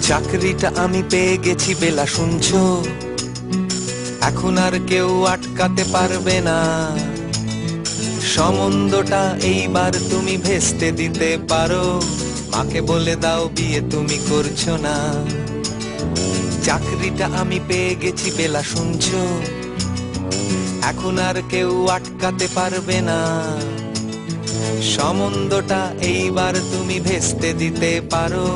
চাকরিটা আমি পেয়ে গেছি বেলা, শুনছো? এখন আর কেউ আটকাতে পারবে না। সম্বন্ধটা এইবার তুমি ভেস্তে দিতে পারো। মাকে বলে দাও বিয়ে তুমি করছো না। চাকরিটা আমি পেয়ে গেছি বেলা, শুনছো? এখন আর কেউ আটকাতে পারবে না। সম্বন্ধটা এইবার তুমি ভেস্তে দিতে পারো।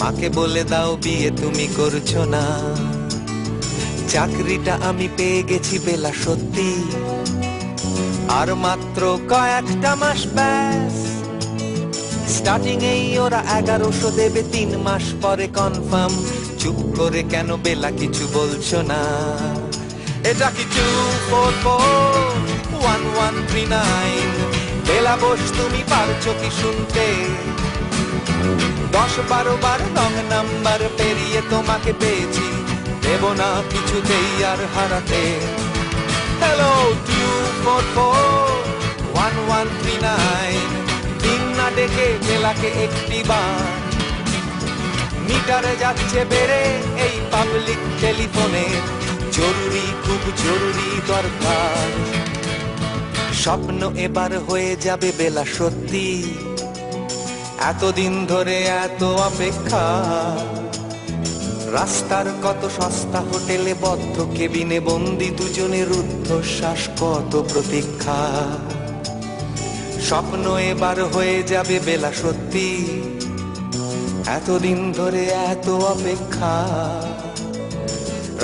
মাকে বলে দাও বিয়ে তুমি করছো না। চাকরিটা আমি পেয়ে গেছি বেলা, সত্যি। আর মাত্র কয়েকটা মাস ব্যাস। স্টার্টিং এই ওরা 1100 দেবে, 3 মাস পরে কনফার্ম। চুপ করে কেন বেলা কিছু বলছো না? এটা কি 2441139? বেলা বোস তুমি পারছো কি শুনতে? 10-12 বার রং নাম্বার পেরিয়ে তোমাকে পেয়েছি, দেব না কিছুতেই আর হারাতে। হ্যালো 2441139, দিন না ডেকে বেলাকে একটি বার। মিটারে যাচ্ছে বেড়ে এই পাবলিক টেলিফোনে, জরুরি খুব জরুরি দরকার। স্বপ্ন এবার হয়ে যাবে বেলা, সত্যি। এতদিন ধরে এত অপেক্ষা। রাস্তার কত সস্তা হোটেলে বদ্ধ কেবিনে বন্দি দুজনের রুদ্ধশ্বাস, কত প্রতীক্ষা। স্বপ্ন এবার হয়ে যাবে বেলা, সত্যি। এতদিন ধরে এত অপেক্ষা।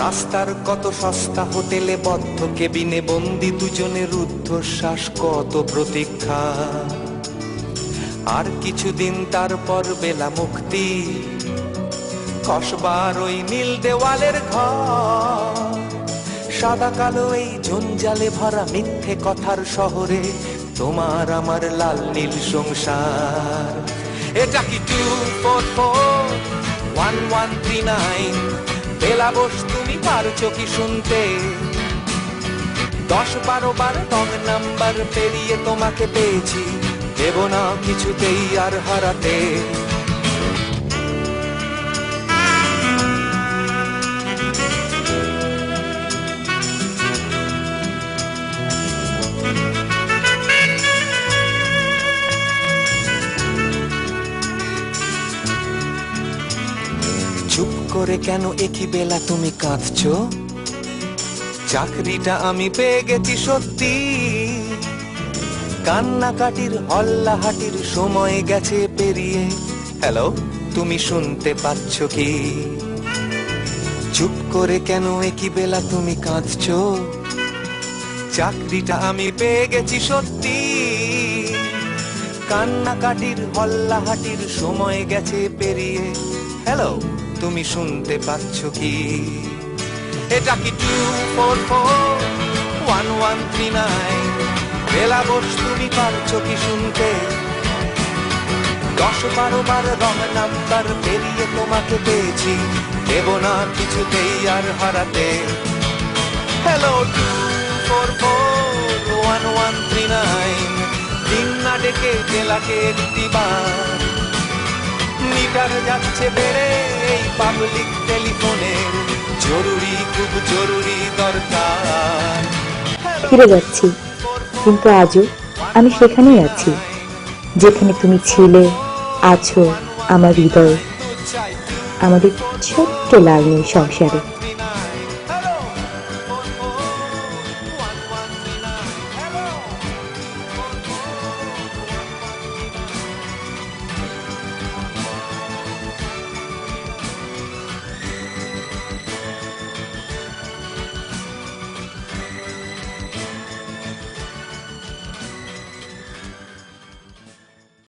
রাস্তার কত সস্তা হোটেলে বদ্ধ কেবিনে বন্দি দুজনের রুদ্ধশ্বাস, কত প্রতীক্ষা। আর কিছুদিন তারপর বেলা মুক্তি। কসবার ওই নীল দেওয়ালের ঘর, সাদা কালো এই জঞ্জালে ভরা মিথ্যে কথার শহরে তোমার আমার লাল নীল সংসার। এটা কি 2441139? বেলা বোস তুমি পারছো কি শুনতে? 10-12 বার রং নাম্বার পেরিয়ে তোমাকে পেয়েছি, দেব না কিছুতেই আর হারাতে। চুপ করে কেন একই বেলা তুমি কাঁদছো? চাকরিটা আমি পেয়ে গেছি সত্যি। কান্নাকাটির হল্লাহাটির সময় গেছে পেরিয়ে। হ্যালো, তুমি শুনতে পাচ্ছ কি? চুপ করে কেন একই বেলা তুমি কাঁদছো? চাকরিটা আমি পেয়ে গেছি সত্যি। কান্নাকাটির হল্লাহাটির সময় গেছে পেরিয়ে। হ্যালো, তুমি শুনতে পাচ্ছ কি? এটা কি 2441139? বেলা বোস তুমি পারছো কি শুনতে? 10-12 বার রং নাম্বার পেরিয়ে তোমাকে পেয়েছি, দেব না কিছুতেই আর হারাতে। হ্যালো 2441139, দিন না ডেকে বেলাকে একটি বার। মিটার যাচ্ছে বেড়ে এই পাবলিক টেলিফোনের, জরুরি খুব জরুরি দরকার। ফিরে যাচ্ছি, কিন্তু আজও আমি সেখানেই আছি যেখানে তুমি ছিলে, আছো আমার হৃদয়ে, আমাদের ছোট্ট লাল নীল সংসারে।